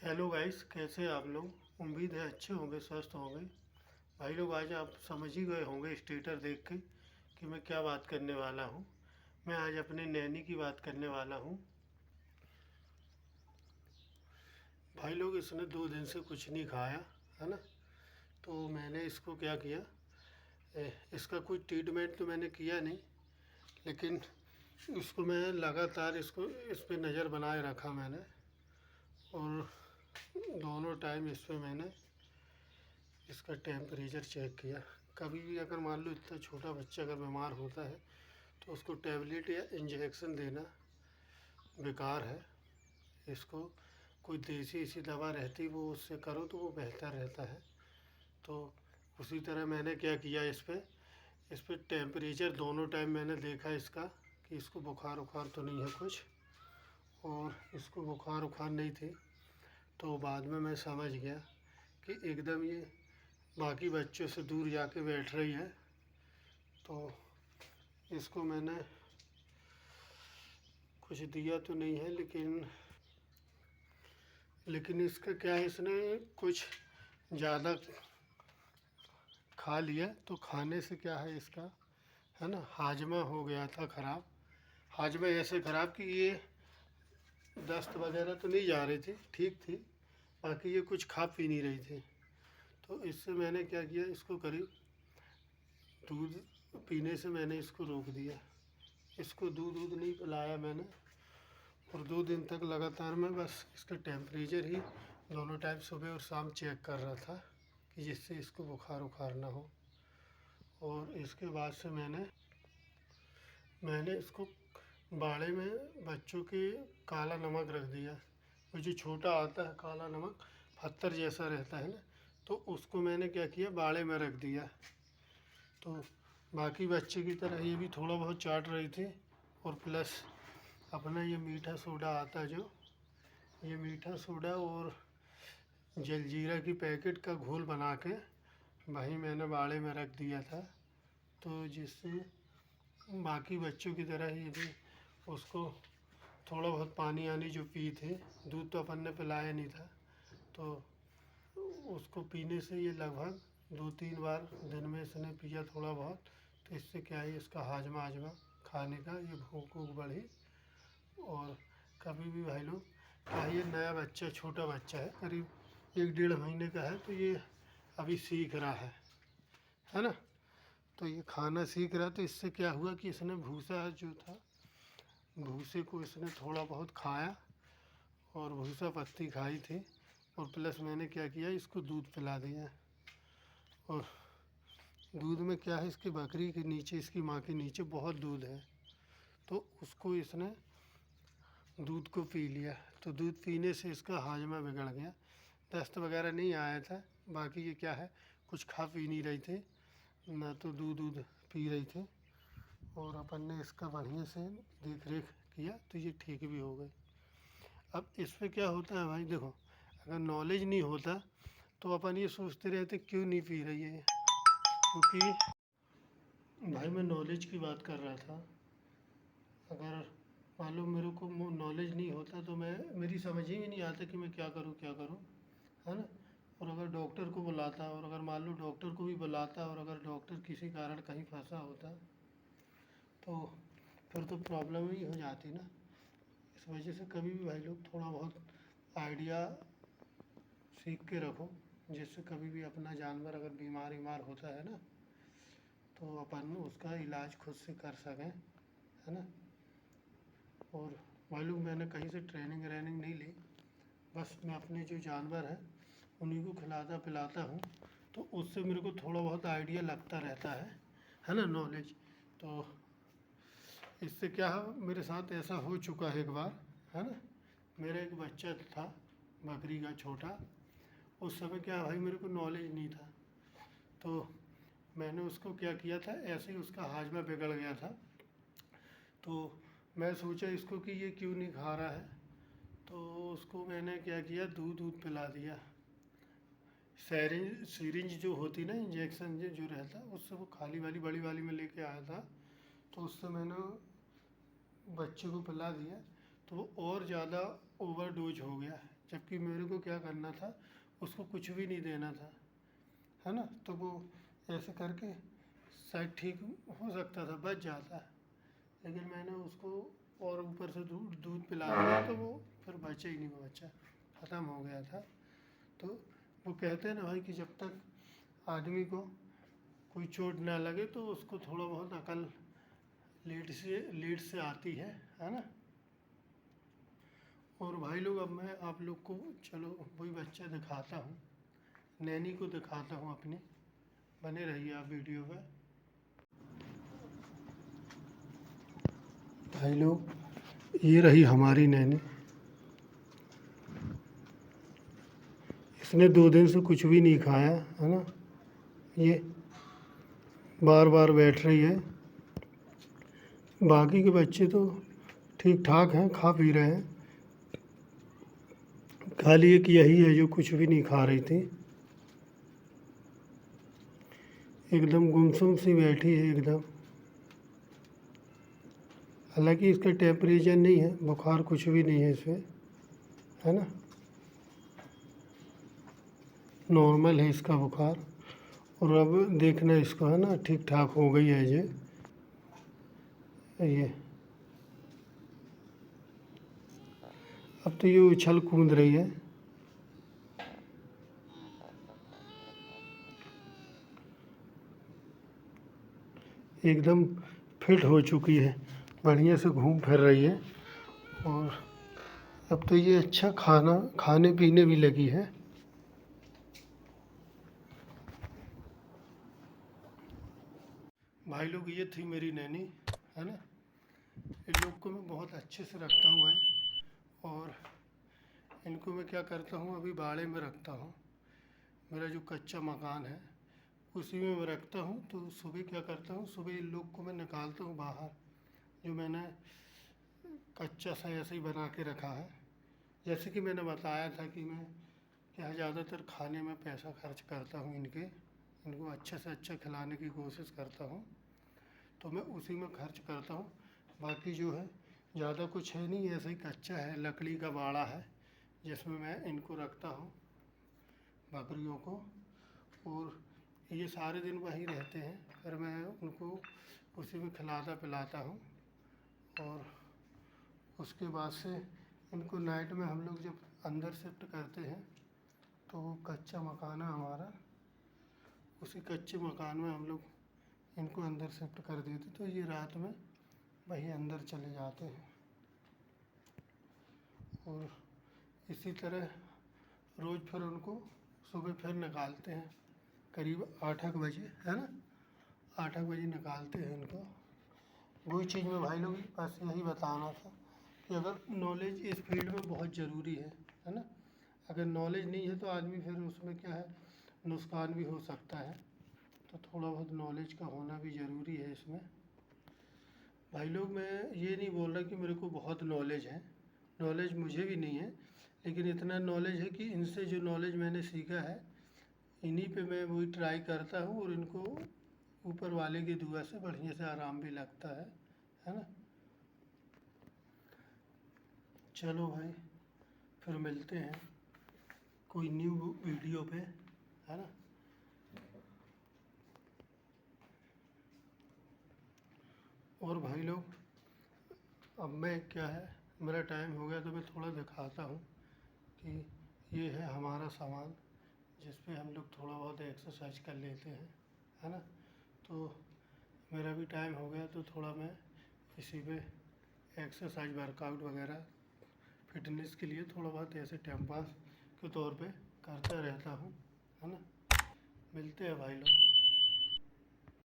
Hello guys, कैसे हैं आप लोग। उम्मीद है अच्छे होंगे, स्वस्थ होंगे। भाई लोग, आज आप समझ ही गए होंगे स्टेटस देख के कि मैं क्या बात करने वाला हूँ। मैं आज अपने नैनी की बात करने वाला हूँ। भाई लोग, इसने 2 दिन से कुछ नहीं खाया है ना। तो मैंने इसको क्या किया, इसका कोई ट्रीटमेंट तो मैंने किया नहीं, लेकिन इसको मैं लगातार इसको इस पे नज़र बनाए रखा मैंने। और दोनों टाइम इस पे मैंने इसका टेम्परेचर चेक किया। कभी भी अगर मान लो इतना छोटा बच्चा अगर बीमार होता है तो उसको टैबलेट या इंजेक्शन देना बेकार है। इसको कोई देसी सी दवा रहती वो उससे करो तो वो बेहतर रहता है। तो उसी तरह मैंने क्या किया, इस पे टेम्परेचर दोनों टाइम मैंने देखा इसका कि इसको बुखार उखार तो नहीं है कुछ, और इसको बुखार उखार नहीं थी। तो बाद में मैं समझ गया कि एकदम ये बाकी बच्चों से दूर जाके बैठ रही है। तो इसको मैंने कुछ दिया तो नहीं है, लेकिन इसका क्या है, इसने कुछ ज़्यादा खा लिया तो खाने से क्या है इसका, है ना, हाजमा हो गया था ख़राब। हाजमा ऐसे ख़राब कि ये दस्त वगैरह तो नहीं जा रही थी, ठीक थी, बाकी ये कुछ खा पी नहीं रही थी। तो इससे मैंने क्या किया, इसको करीब दूध पीने से मैंने इसको रोक दिया। इसको दूध दूध नहीं पिलाया मैंने, और 2 दिन तक लगातार मैं बस इसका टेम्परेचर ही दोनों टाइम सुबह और शाम चेक कर रहा था कि जिससे इसको बुखार उखार ना हो। और इसके बाद से मैंने इसको बाड़े में बच्चों के काला नमक रख दिया। वो जो छोटा आता है काला नमक, पत्थर जैसा रहता है ना, तो उसको मैंने क्या किया, बाड़े में रख दिया। तो बाकी बच्चे की तरह ये भी थोड़ा बहुत चाट रही थी। और प्लस अपना ये मीठा सोडा आता है, जो ये मीठा सोडा और जलजीरा की पैकेट का घोल बना के वही मैंने बाड़े में रख दिया था। तो जिससे बाकी बच्चों की तरह ही भी उसको थोड़ा बहुत पानी आनी जो पी थे, दूध तो अपन ने पिलाया नहीं था, तो उसको पीने से ये लगभग 2-3 बार दिन में इसने पिया थोड़ा बहुत। तो इससे क्या है, इसका हाजमा हाजमा खाने का ये भूख वूख बढ़ी। और कभी भी भाई लोग, क्या ये नया बच्चा, छोटा बच्चा है, करीब 1-1.5 महीने का है, तो ये अभी सीख रहा है ना। तो ये खाना सीख रहा, तो इससे क्या हुआ कि इसने भूसा जो था, भूसे को इसने थोड़ा बहुत खाया और भूसा पत्ती खाई थी। और प्लस मैंने क्या किया, इसको दूध पिला दिया। और दूध में क्या है, इसकी बकरी के नीचे, इसकी माँ के नीचे बहुत दूध है, तो उसको इसने दूध को पी लिया। तो दूध पीने से इसका हाजमा बिगड़ गया, दस्त वगैरह नहीं आया था। बाकी ये क्या है, कुछ खा पी नहीं रही थी ना, तो दूध दूध पी रही थी। और अपन ने इसका बढ़िया से देख रेख किया तो ये ठीक भी हो गई। अब इस पे क्या होता है भाई, देखो, अगर नॉलेज नहीं होता तो अपन ये सोचते रहते क्यों नहीं पी रही है, क्योंकि भाई मैं नॉलेज की बात कर रहा था। अगर मान लो मेरे को नॉलेज नहीं होता तो मेरी समझ ही नहीं आता कि मैं क्या करूँ क्या करूँ, है ना। और अगर डॉक्टर को बुलाता, और अगर मान लो डॉक्टर को भी बुलाता, और अगर डॉक्टर किसी कारण कहीं फंसा होता तो फिर तो प्रॉब्लम ही हो जाती ना। इस वजह से कभी भी भाई लोग थोड़ा बहुत आइडिया सीख के रखो, जिससे कभी भी अपना जानवर अगर बीमार होता है ना, तो अपन उसका इलाज खुद से कर सकें, है ना। और भाई लोग, मैंने कहीं से ट्रेनिंग व्रेनिंग नहीं ली, बस मैं अपने जो जानवर हैं उन्हीं को खिलाता पिलाता हूँ। तो उससे मेरे को थोड़ा बहुत आइडिया लगता रहता है ना, नॉलेज। तो इससे क्या है, मेरे साथ ऐसा हो चुका है एक बार, है ना। मेरा एक बच्चा था बकरी का छोटा, उस समय क्या है भाई, मेरे को नॉलेज नहीं था। तो मैंने उसको क्या किया था, ऐसे ही उसका हाजमा बिगड़ गया था। तो मैं सोचा इसको कि ये क्यों नहीं खा रहा है, तो उसको मैंने क्या किया, दूध दूध पिला दिया। सिरिंज जो होती ना, इंजेक्शन जो रहता, उससे वो खाली वाली बड़ी वाली में लेके आया था, तो उससे मैंने बच्चे को पिला दिया। तो वो और ज़्यादा ओवरडोज हो गया, जबकि मेरे को क्या करना था, उसको कुछ भी नहीं देना था, है ना। तो वो ऐसे करके शायद ठीक हो सकता था, बच जाता, लेकिन मैंने उसको और ऊपर से दूध दूध पिला दिया तो वो फिर बचा ही नहीं, वो बच्चा ख़त्म हो गया था। तो वो कहते हैं ना भाई कि जब तक आदमी को कोई चोट ना लगे तो उसको थोड़ा बहुत अकल लेट से आती है ना। और भाई लोग अब मैं आप लोग को चलो वही बच्चा दिखाता हूँ, नैनी को दिखाता हूँ अपनी। बने रहिए आप वीडियो पे। भाई लोग ये रही हमारी नैनी। इसने 2 दिन से कुछ भी नहीं खाया, है ना। ये बार बार बैठ रही है। बाकी के बच्चे तो ठीक ठाक हैं, खा पी रहे हैं। खाली एक यही है जो कुछ भी नहीं खा रही थी, एकदम गुमसुम सी बैठी है एकदम। हालांकि इसका टेम्परेचर नहीं है, बुखार कुछ भी नहीं है इसमें, है ना। नॉर्मल है इसका बुखार। और अब देखना इसको, है ना, ठीक ठाक हो गई है ये अब तो ये उछल कूद रही है। एकदम फिट हो चुकी है, बढ़िया से घूम फिर रही है। और अब तो ये अच्छा खाने पीने भी लगी है। भाई लोग ये थी मेरी नैनी, है ना। इन लोग को मैं बहुत अच्छे से रखता हूँ और इनको मैं क्या करता हूँ, अभी बाड़े में रखता हूँ। मेरा जो कच्चा मकान है उसी में मैं रखता हूँ। तो सुबह क्या करता हूँ, सुबह इन लोग को मैं निकालता हूँ बाहर, जो मैंने कच्चा सा ऐसे ही बना के रखा है। जैसे कि मैंने बताया था कि मैं क्या ज़्यादातर खाने में पैसा खर्च करता हूँ, इनको अच्छे से अच्छा खिलाने की कोशिश करता हूँ, तो मैं उसी में खर्च करता हूँ। बाकी जो है ज़्यादा कुछ है नहीं, ऐसे ही कच्चा है, लकड़ी का बाड़ा है जिसमें मैं इनको रखता हूँ, बकरियों को। और ये सारे दिन वहीं रहते हैं, फिर मैं उनको उसी में खिलाता पिलाता हूँ। और उसके बाद से इनको नाइट में हम लोग जब अंदर शिफ्ट करते हैं, तो वो कच्चा मकान है हमारा, उसी कच्चे मकान में हम लोग इनको अंदर शिफ्ट कर देते, तो ये रात में वहीं अंदर चले जाते हैं। और इसी तरह रोज़ फिर उनको सुबह फिर निकालते हैं, करीब 8 बजे, है ना, 8 बजे निकालते हैं इनको। वही चीज़ में भाई लोग बस यही बताना था कि अगर नॉलेज इस फील्ड में बहुत ज़रूरी है ना। अगर नॉलेज नहीं है तो आदमी फिर उसमें क्या है, नुकसान भी हो सकता है। तो थोड़ा बहुत नॉलेज का होना भी ज़रूरी है इसमें। भाई लोग मैं ये नहीं बोल रहा कि मेरे को बहुत नॉलेज है, नॉलेज मुझे भी नहीं है, लेकिन इतना नॉलेज है कि इनसे जो नॉलेज मैंने सीखा है इन्हीं पे मैं वही ट्राई करता हूँ। और इनको ऊपर वाले की दुआ से बढ़िया से आराम भी लगता है ना। चलो भाई फिर मिलते हैं कोई न्यू वीडियो पे, है ना। और भाई लोग अब मैं क्या है, मेरा टाइम हो गया तो मैं थोड़ा दिखाता हूँ कि ये है हमारा सामान, जिस पे हम लोग थोड़ा बहुत एक्सरसाइज कर लेते हैं, है ना। तो मेरा भी टाइम हो गया तो थोड़ा मैं इसी पे एक्सरसाइज वर्कआउट वगैरह फिटनेस के लिए थोड़ा बहुत ऐसे टाइम पास के तौर पे करता रहता हूँ, है ना। मिलते हैं भाई लोग।